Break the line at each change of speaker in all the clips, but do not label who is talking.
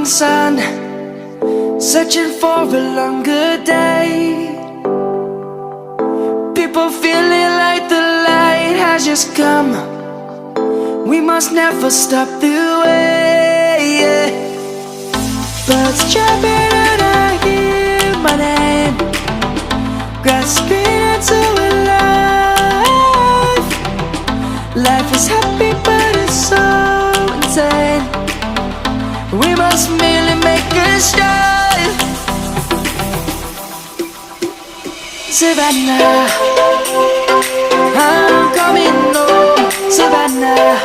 morning sun, searching for a longer day. People feeling like the light has just come. We must never stop the way. Birds chirping and I hear my name, grasping into a life. Life is happy but it's so insane. We must merely make a start. Savannah, I'm coming home. Savannah,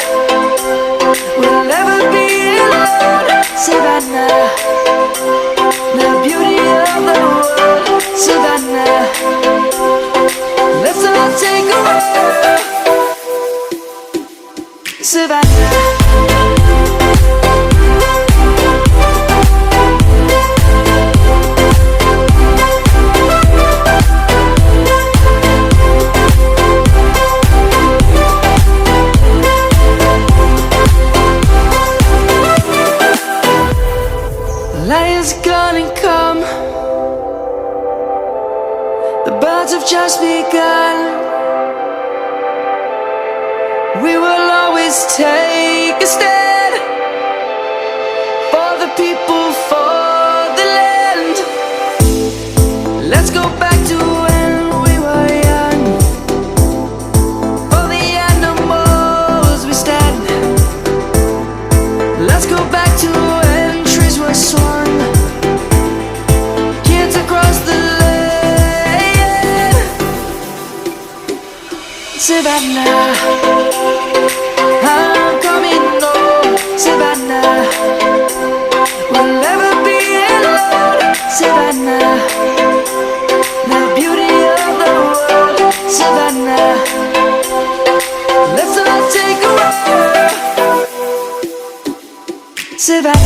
we'll never be alone. Savannah, the beauty of the world. Savannah, let's all take a walk. Savannah. Lion's gonna come. The birds have just begun. We will always take a stand for the people, for the land. Let's go back to when we were young. For the animals we stand. Let's go back to when trees were swung, kids across the land. Savannah, I'm coming home. Savannah, we'll never be alone. Savannah, the beauty of the world. Savannah, let's all take a walk. Savannah.